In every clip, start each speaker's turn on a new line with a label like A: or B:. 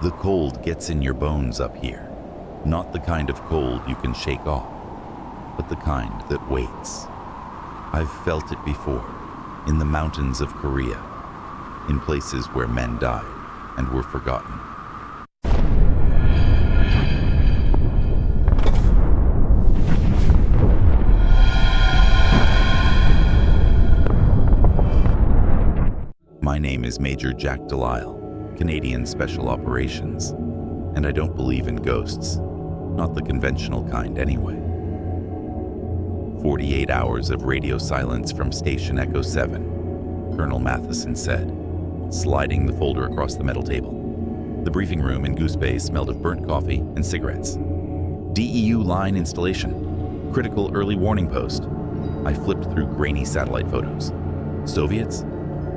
A: The cold gets in your bones up here. Not the kind of cold you can shake off, but the kind that waits. I've felt it before, in the mountains of Korea, in places where men died and were forgotten. My name is Major Jack Delisle, Canadian Special Operations, and I don't believe in ghosts, not the conventional kind anyway. 48 hours of radio silence from Station Echo 7, Colonel Matheson said, sliding the folder across the metal table. The briefing room in Goose Bay smelled of burnt coffee and cigarettes. DEU line installation, critical early warning post. I flipped through grainy satellite photos. Soviets?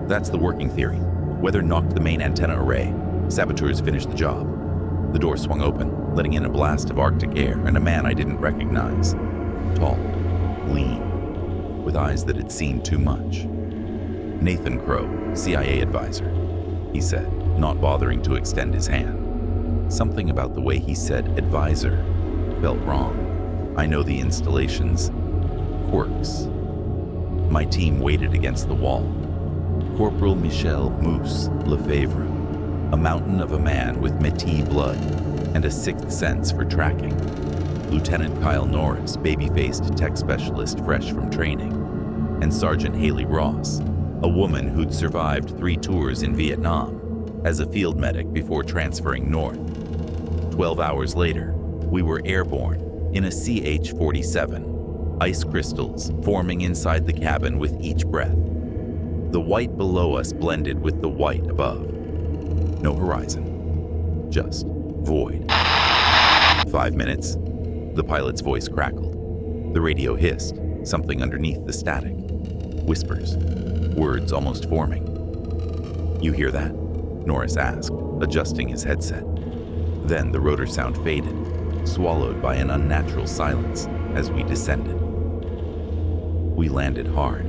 A: That's the working theory. Weather knocked the main antenna array. Saboteurs finished the job. The door swung open, letting in a blast of Arctic air and a man I didn't recognize. Tall, lean, with eyes that had seen too much. Nathan Crow, CIA advisor, he said, not bothering to extend his hand. Something about the way he said advisor felt wrong. I know the installation's quirks. My team waited against the wall. Corporal Michel Moose Lefebvre, a mountain of a man with Métis blood and a sixth sense for tracking. Lieutenant Kyle Norris, baby-faced tech specialist fresh from training. And Sergeant Haley Ross, a woman who'd survived 3 tours in Vietnam as a field medic before transferring north. 12 hours later, we were airborne in a CH-47, ice crystals forming inside the cabin with each breath. The white below us blended with the white above. No horizon, just void. 5 minutes, the pilot's voice crackled. The radio hissed, something underneath the static. Whispers, words almost forming. "You hear that?" Norris asked, adjusting his headset. Then the rotor sound faded, swallowed by an unnatural silence as we descended. We landed hard.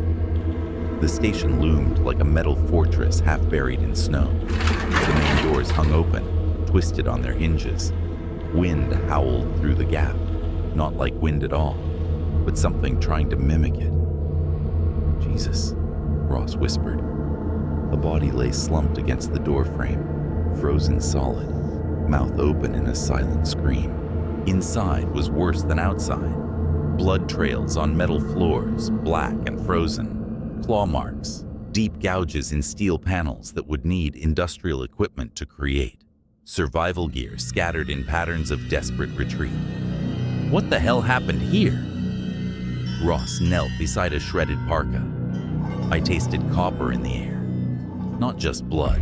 A: The station loomed like a metal fortress half buried in snow. The main doors hung open, twisted on their hinges. Wind howled through the gap, not like wind at all, but something trying to mimic it. "Jesus," Ross whispered. A body lay slumped against the doorframe, frozen solid, mouth open in a silent scream. Inside was worse than outside. Blood trails on metal floors, black and frozen. Claw marks, deep gouges in steel panels that would need industrial equipment to create. Survival gear scattered in patterns of desperate retreat. What the hell happened here? Ross knelt beside a shredded parka. I tasted copper in the air. Not just blood,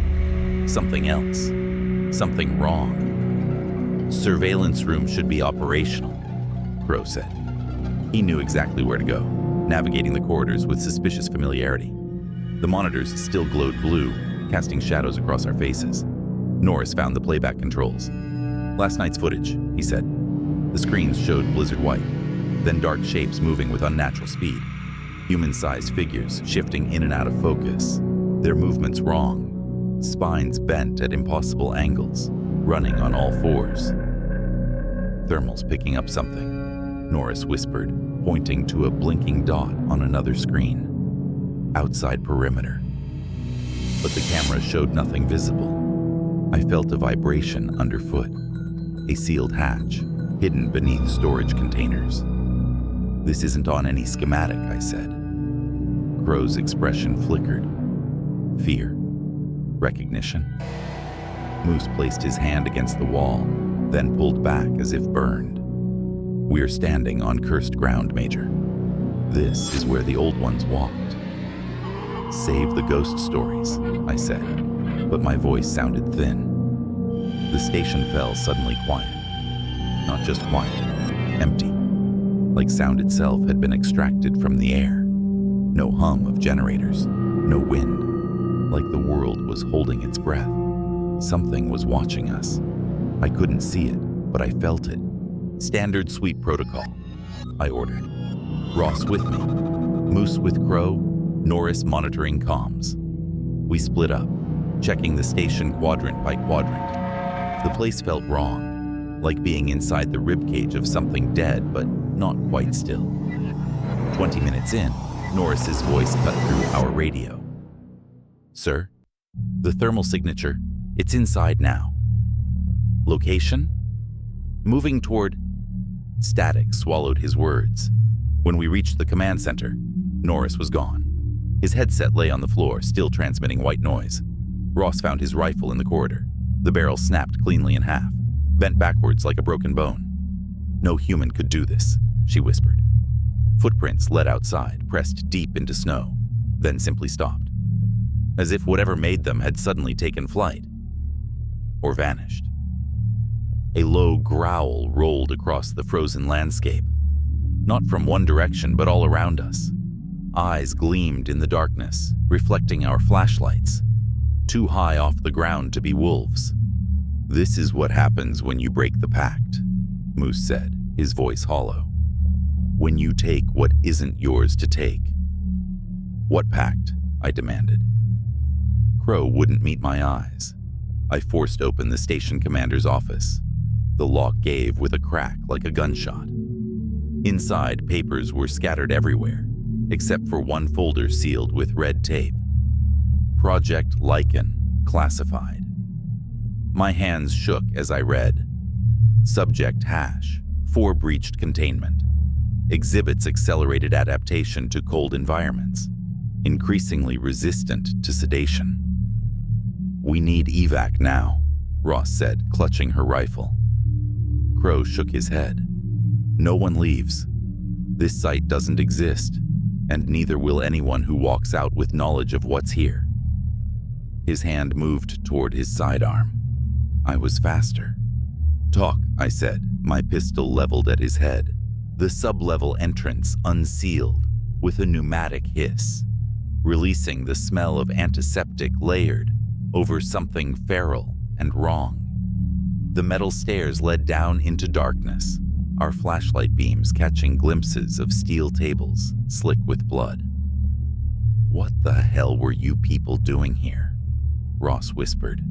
A: something else, something wrong. Surveillance room should be operational, Crow said. He knew exactly where to go, navigating the corridors with suspicious familiarity. The monitors still glowed blue, casting shadows across our faces. Norris found the playback controls. "Last night's footage," he said. The screens showed blizzard white, then dark shapes moving with unnatural speed. Human-sized figures shifting in and out of focus, their movements wrong, spines bent at impossible angles, running on all fours. "Thermal's picking up something," Norris whispered, pointing to a blinking dot on another screen. "Outside perimeter." But the camera showed nothing visible. I felt a vibration underfoot, a sealed hatch, hidden beneath storage containers. "This isn't on any schematic," I said. Crow's expression flickered. Fear. Recognition. Moose placed his hand against the wall, then pulled back as if burned. "We're standing on cursed ground, Major. This is where the old ones walked." "Save the ghost stories," I said, but my voice sounded thin. The station fell suddenly quiet. Not just quiet, empty, like sound itself had been extracted from the air. No hum of generators, no wind, like the world was holding its breath. Something was watching us. I couldn't see it, but I felt it. "Standard sweep protocol," I ordered. Ross with me, Moose with Crow, Norris monitoring comms. We split up, checking the station quadrant by quadrant. The place felt wrong, like being inside the ribcage of something dead, but not quite still. 20 minutes in, Norris's voice cut through our radio. "Sir, the thermal signature, it's inside now. Location? Moving toward..." Static swallowed his words. When we reached the command center, Norris was gone. His headset lay on the floor, still transmitting white noise. Ross found his rifle in the corridor. The barrel snapped cleanly in half, bent backwards like a broken bone. "No human could do this," she whispered. Footprints led outside, pressed deep into snow, then simply stopped, as if whatever made them had suddenly taken flight or vanished. A low growl rolled across the frozen landscape, not from one direction but all around us. Eyes gleamed in the darkness, reflecting our flashlights, too high off the ground to be wolves. "This is what happens when you break the pact," Moose said, his voice hollow. "When you take what isn't yours to take." "What pact?" I demanded. Crow wouldn't meet my eyes. I forced open the station commander's office. The lock gave with a crack like a gunshot. Inside, papers were scattered everywhere, except for one folder sealed with red tape. Project Lykan, classified. My hands shook as I read. Subject hash, 4 breached containment. Exhibits accelerated adaptation to cold environments, increasingly resistant to sedation. "We need evac now," Ross said, clutching her rifle. Crow shook his head. "No one leaves. This site doesn't exist, and neither will anyone who walks out with knowledge of what's here." His hand moved toward his sidearm. I was faster. "Talk," I said, my pistol leveled at his head. The sub-level entrance unsealed with a pneumatic hiss, releasing the smell of antiseptic layered over something feral and wrong. The metal stairs led down into darkness, our flashlight beams catching glimpses of steel tables slick with blood. "What the hell were you people doing here?" Ross whispered.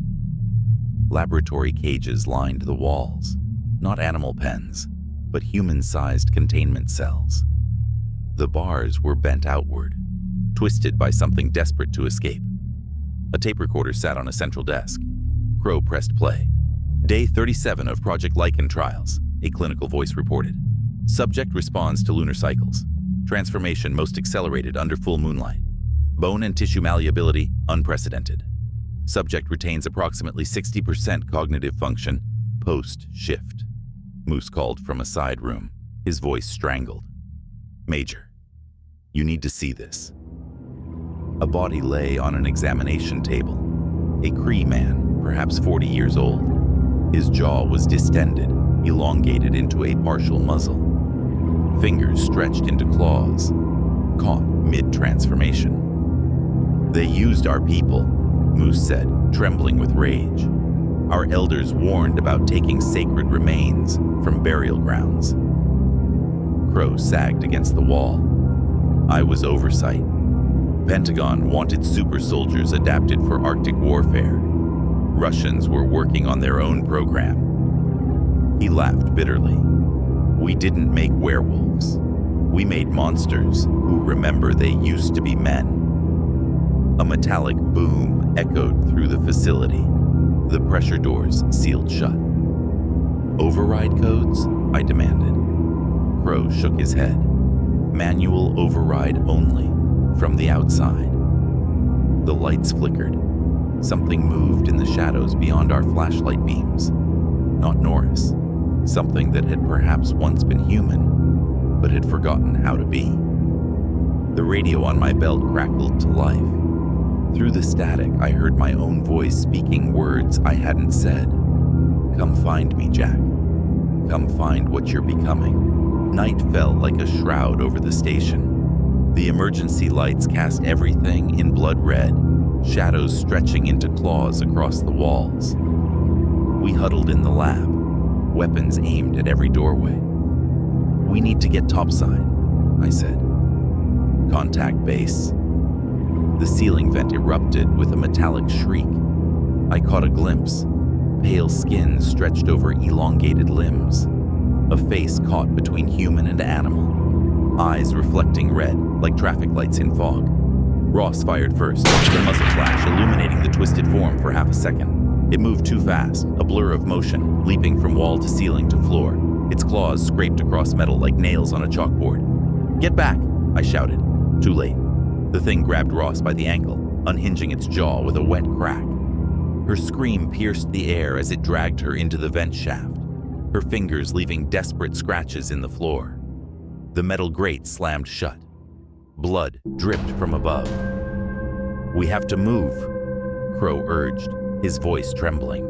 A: Laboratory cages lined the walls, not animal pens, but human-sized containment cells. The bars were bent outward, twisted by something desperate to escape. A tape recorder sat on a central desk. Crow pressed play. "Day 37 of Project Lykan trials," a clinical voice reported. "Subject responds to lunar cycles. Transformation most accelerated under full moonlight. Bone and tissue malleability unprecedented. Subject retains approximately 60% cognitive function post-shift." Moose called from a side room, his voice strangled. "Major, you need to see this." A body lay on an examination table. A Cree man, perhaps 40 years old. His jaw was distended, elongated into a partial muzzle. Fingers stretched into claws, caught mid-transformation. "They used our people," Moose said, trembling with rage. "Our elders warned about taking sacred remains from burial grounds." Crow sagged against the wall. "I was oversight. Pentagon wanted super soldiers adapted for Arctic warfare. Russians were working on their own program." He laughed bitterly. "We didn't make werewolves. We made monsters who remember they used to be men." A metallic boom echoed through the facility. The pressure doors sealed shut. "Override codes?" I demanded. Crow shook his head. "Manual override only, from the outside." The lights flickered. Something moved in the shadows beyond our flashlight beams. Not Norris. Something that had perhaps once been human, but had forgotten how to be. The radio on my belt crackled to life. Through the static, I heard my own voice speaking words I hadn't said. "Come find me, Jack. Come find what you're becoming." Night fell like a shroud over the station. The emergency lights cast everything in blood red, shadows stretching into claws across the walls. We huddled in the lab, weapons aimed at every doorway. "We need to get topside," I said. "Contact base." The ceiling vent erupted with a metallic shriek. I caught a glimpse. Pale skin stretched over elongated limbs. A face caught between human and animal. Eyes reflecting red, like traffic lights in fog. Ross fired first, the muzzle flash illuminating the twisted form for half a second. It moved too fast, a blur of motion, leaping from wall to ceiling to floor. Its claws scraped across metal like nails on a chalkboard. "Get back!" I shouted. Too late. The thing grabbed Ross by the ankle, unhinging its jaw with a wet crack. Her scream pierced the air as it dragged her into the vent shaft, her fingers leaving desperate scratches in the floor. The metal grate slammed shut. Blood dripped from above. "We have to move," Crow urged, his voice trembling.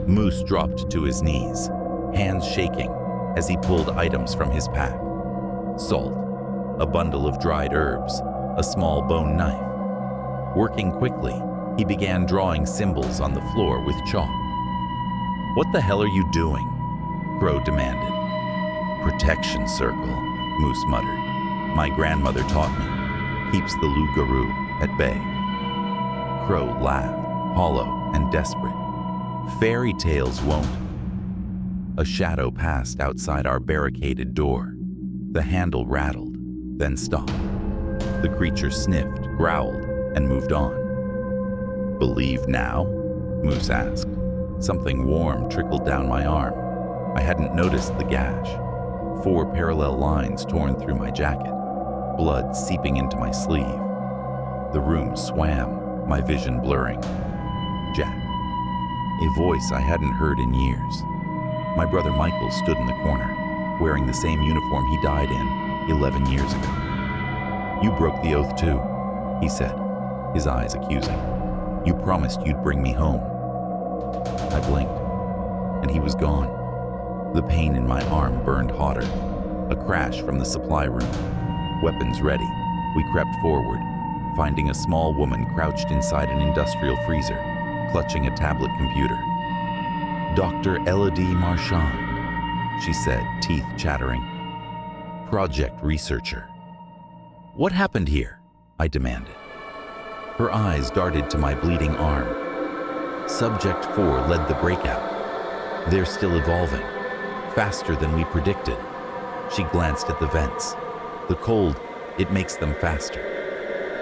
A: Moose dropped to his knees, hands shaking as he pulled items from his pack. Salt, a bundle of dried herbs, a small bone knife. Working quickly, he began drawing symbols on the floor with chalk. "What the hell are you doing?" Crow demanded. "Protection circle," Moose muttered. "My grandmother taught me. Keeps the loup-garou at bay." Crow laughed, hollow and desperate. "Fairy tales won't." A shadow passed outside our barricaded door. The handle rattled, then stopped. The creature sniffed, growled, and moved on. "Believe now?" Moose asked. Something warm trickled down my arm. I hadn't noticed the gash. 4 parallel lines torn through my jacket, blood seeping into my sleeve. The room swam, my vision blurring. Jack. A voice I hadn't heard in years. My brother Michael stood in the corner, wearing the same uniform he died in 11 years ago. "You broke the oath too," he said, his eyes accusing. "You promised you'd bring me home." I blinked, and he was gone. The pain in my arm burned hotter. A crash from the supply room. Weapons ready, we crept forward, finding a small woman crouched inside an industrial freezer, clutching a tablet computer. "Dr. Elodie Marchand," she said, teeth chattering. "Project researcher." "What happened here?" I demanded. Her eyes darted to my bleeding arm. Subject 4 led the breakout. "They're still evolving, faster than we predicted." She glanced at the vents. "The cold, it makes them faster,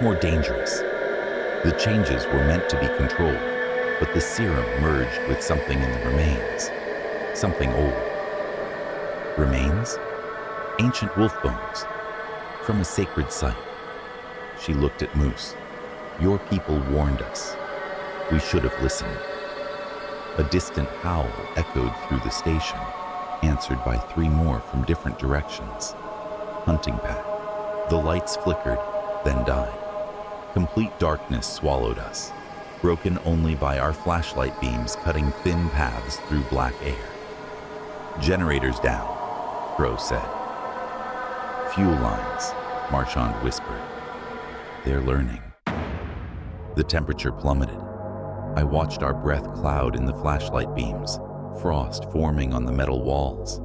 A: more dangerous." The changes were meant to be controlled, but the serum merged with something in the remains. Something old. Remains? Ancient wolf bones. From a sacred site. She looked at Moose. "Your people warned us. We should have listened." A distant howl echoed through the station, answered by 3 more from different directions. Hunting pack. The lights flickered, then died. Complete darkness swallowed us, broken only by our flashlight beams cutting thin paths through black air. "Generators down," Crow said. "Fuel lines," Marchand whispered. "They're learning." The temperature plummeted. I watched our breath cloud in the flashlight beams, frost forming on the metal walls.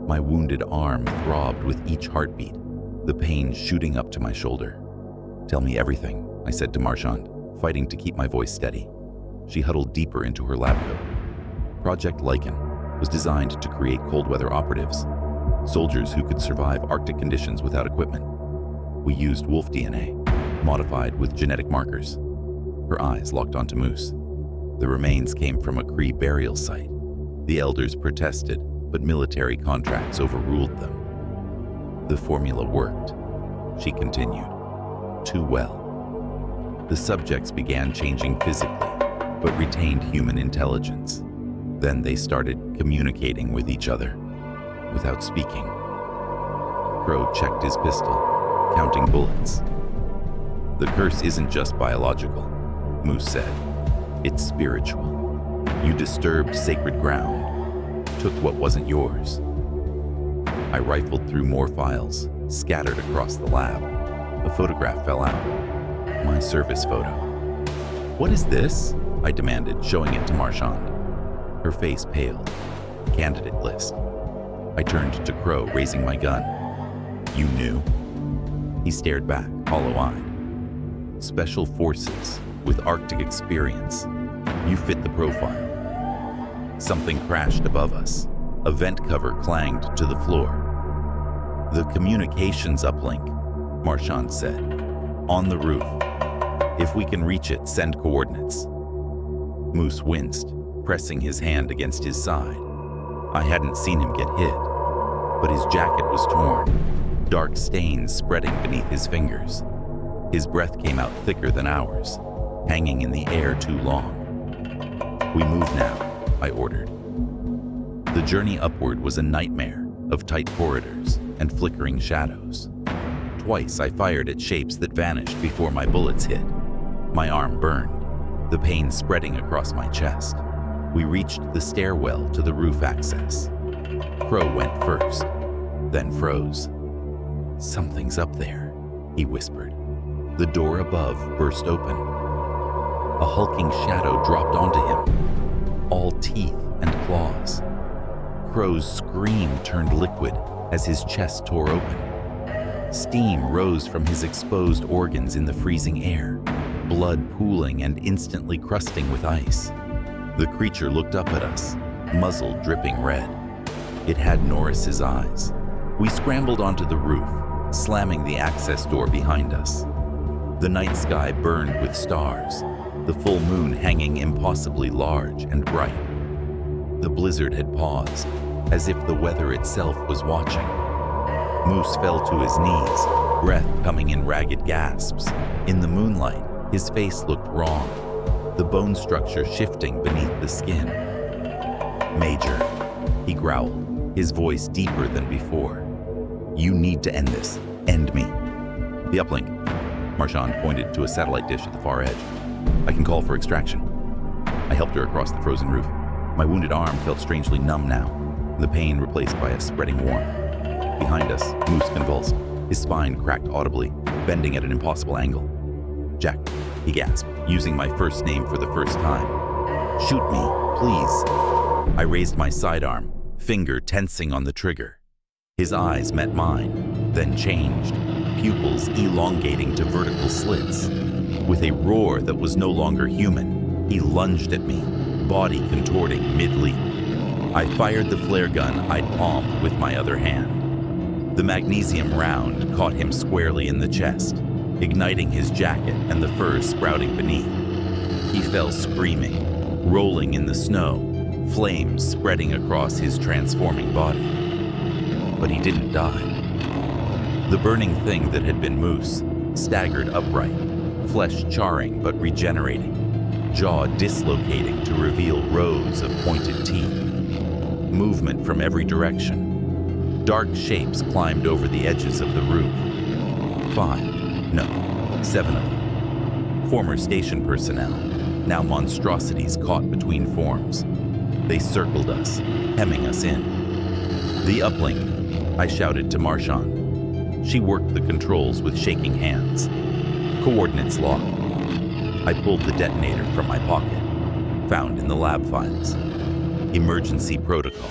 A: My wounded arm throbbed with each heartbeat, the pain shooting up to my shoulder. "Tell me everything," I said to Marchand, fighting to keep my voice steady. She huddled deeper into her lab coat. Project Lykan was designed to create cold weather operatives, soldiers who could survive Arctic conditions without equipment. We used wolf DNA, modified with genetic markers. Her eyes locked onto Moose. The remains came from a Cree burial site. The elders protested, but military contracts overruled them. The formula worked, she continued, too well. The subjects began changing physically, but retained human intelligence. Then they started communicating with each other, without speaking. Crow checked his pistol, counting bullets. "The curse isn't just biological," Moose said. "It's spiritual. You disturbed sacred ground, took what wasn't yours." I rifled through more files, scattered across the lab. A photograph fell out. My service photo. "What is this?" I demanded, showing it to Marchand. Her face paled. Candidate list. I turned to Crow, raising my gun. "You knew?" He stared back, hollow-eyed. "Special forces with Arctic experience. You fit the profile." Something crashed above us. A vent cover clanged to the floor. "The communications uplink," Marchand said. "On the roof. If we can reach it, send coordinates." Moose winced, pressing his hand against his side. I hadn't seen him get hit, but his jacket was torn, dark stains spreading beneath his fingers. His breath came out thicker than ours, hanging in the air too long. "We move now," I ordered. The journey upward was a nightmare of tight corridors and flickering shadows. Twice I fired at shapes that vanished before my bullets hit. My arm burned, the pain spreading across my chest. We reached the stairwell to the roof access. Crow went first, then froze. "Something's up there," he whispered. The door above burst open. A hulking shadow dropped onto him, all teeth and claws. Crow's scream turned liquid as his chest tore open. Steam rose from his exposed organs in the freezing air, blood pooling and instantly crusting with ice. The creature looked up at us, muzzle dripping red. It had Norris's eyes. We scrambled onto the roof, slamming the access door behind us. The night sky burned with stars, the full moon hanging impossibly large and bright. The blizzard had paused, as if the weather itself was watching. Moose fell to his knees, breath coming in ragged gasps. In the moonlight, his face looked wrong, the bone structure shifting beneath the skin. "Major," he growled, his voice deeper than before. "You need to end this. End me." "The uplink." Marchand pointed to a satellite dish at the far edge. "I can call for extraction." I helped her across the frozen roof. My wounded arm felt strangely numb now, the pain replaced by a spreading warmth. Behind us, Moose convulsed, his spine cracked audibly, bending at an impossible angle. "Jack," he gasped, using my first name for the first time. "Shoot me, please." I raised my sidearm, finger tensing on the trigger. His eyes met mine, then changed, pupils elongating to vertical slits. With a roar that was no longer human, he lunged at me, body contorting mid-leap. I fired the flare gun I'd palmed with my other hand. The magnesium round caught him squarely in the chest, igniting his jacket and the fur sprouting beneath. He fell screaming, rolling in the snow, flames spreading across his transforming body. But he didn't die. The burning thing that had been Moose staggered upright, flesh charring but regenerating, jaw dislocating to reveal rows of pointed teeth. Movement from every direction. Dark shapes climbed over the edges of the roof. 7 of them. Former station personnel, now monstrosities caught between forms. They circled us, hemming us in. "The uplink," I shouted to Marchand. She worked the controls with shaking hands. "Coordinates locked." I pulled the detonator from my pocket, found in the lab files. Emergency protocol.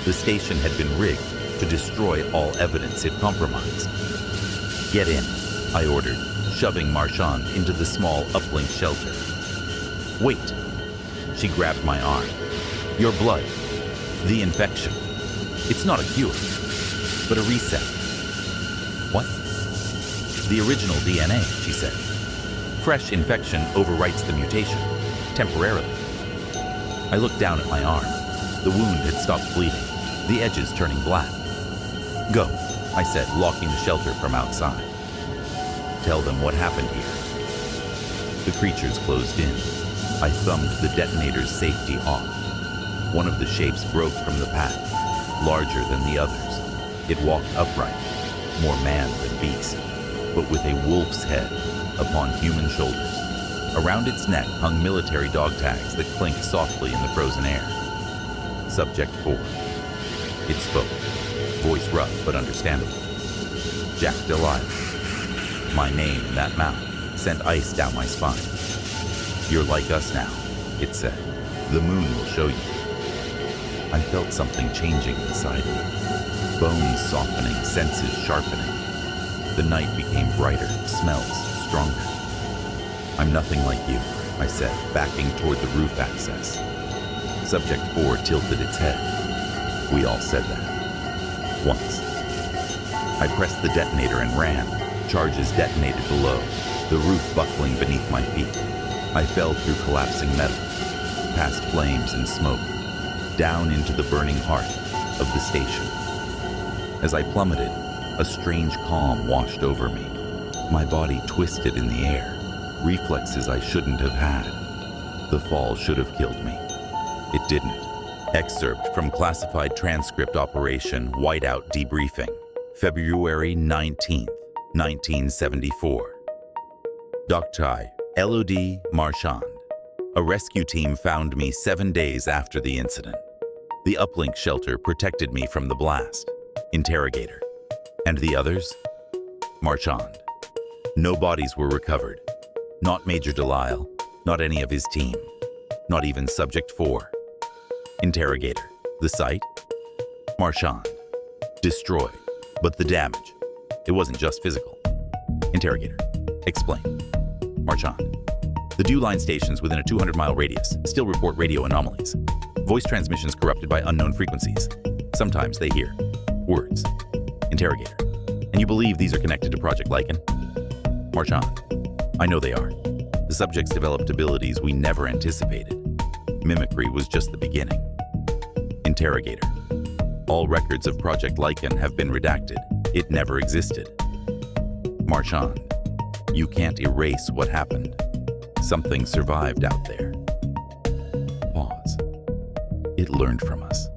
A: The station had been rigged to destroy all evidence if compromised. "Get in," I ordered, shoving Marchand into the small uplink shelter. "Wait." She grabbed my arm. "Your blood. The infection. It's not a cure, but a reset." "What?" "The original DNA," she said. "Fresh infection overwrites the mutation, temporarily." I looked down at my arm. The wound had stopped bleeding, the edges turning black. "Go," I said, locking the shelter from outside. "Tell them what happened here." The creatures closed in. I thumbed the detonator's safety off. One of the shapes broke from the pack, larger than the others. It walked upright, more man than beast, but with a wolf's head upon human shoulders. Around its neck hung military dog tags that clinked softly in the frozen air. Subject 4. It spoke, voice rough but understandable. Jack Delisle. My name in that mouth sent ice down my spine. "You're like us now," it said. "The moon will show you." I felt something changing inside me. Bones softening, senses sharpening. The night became brighter, smells stronger. "I'm nothing like you," I said, backing toward the roof access. Subject 4 tilted its head. We all said that. Once. I pressed the detonator and ran. Charges detonated below, the roof buckling beneath my feet. I fell through collapsing metal, past flames and smoke, down into the burning heart of the station. As I plummeted, a strange calm washed over me. My body twisted in the air, reflexes I shouldn't have had. The fall should have killed me. It didn't. Excerpt from classified transcript operation Whiteout Debriefing, February 19th, 1974. Dr. Elodie Marchand. A rescue team found me 7 days after the incident. The uplink shelter protected me from the blast. Interrogator. And the others? Marchand. No bodies were recovered. Not Major Delisle, not any of his team. Not even Subject 4. Interrogator. The site? Marchand. Destroyed. But the damage. It wasn't just physical. Interrogator. Explain. Marchand. The dew line stations within a 200-mile radius still report radio anomalies. Voice transmissions corrupted by unknown frequencies. Sometimes they hear words. Interrogator. And you believe these are connected to Project Lykan? Marchand. I know they are. The subjects developed abilities we never anticipated. Mimicry was just the beginning. Interrogator. All records of Project Lykan have been redacted. It never existed. Marchand. You can't erase what happened. Something survived out there. Pause. It learned from us.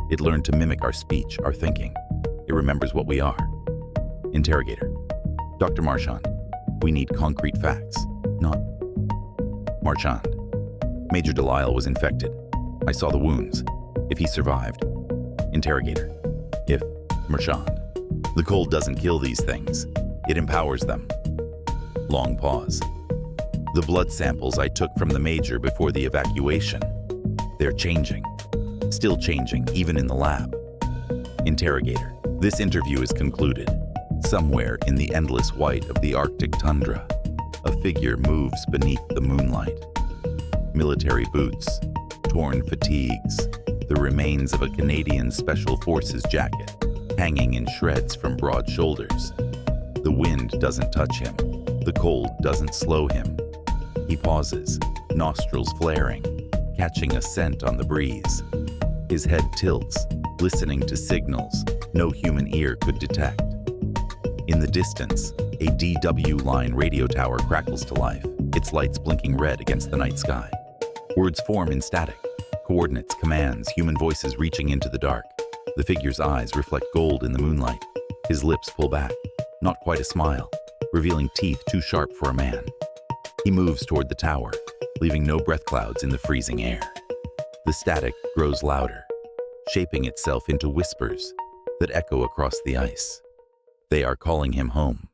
A: It learned to mimic our speech, our thinking. It remembers what we are. Interrogator. Dr. Marchand, we need concrete facts, not... Marchand. Major Delisle was infected. I saw the wounds. If he survived. Interrogator. If... Marchand. The cold doesn't kill these things. It empowers them. Long pause. The blood samples I took from the Major before the evacuation. They're changing. Still changing, even in the lab. Interrogator. This interview is concluded. Somewhere in the endless white of the Arctic tundra, a figure moves beneath the moonlight. Military boots, torn fatigues, the remains of a Canadian Special Forces jacket, hanging in shreds from broad shoulders. The wind doesn't touch him. The cold doesn't slow him. He pauses, nostrils flaring, catching a scent on the breeze. His head tilts, listening to signals no human ear could detect. In the distance, a DW line radio tower crackles to life, its lights blinking red against the night sky. Words form in static, coordinates, commands, human voices reaching into the dark. The figure's eyes reflect gold in the moonlight. His lips pull back, not quite a smile, revealing teeth too sharp for a man. He moves toward the tower, leaving no breath clouds in the freezing air. The static grows louder, shaping itself into whispers that echo across the ice. They are calling him home.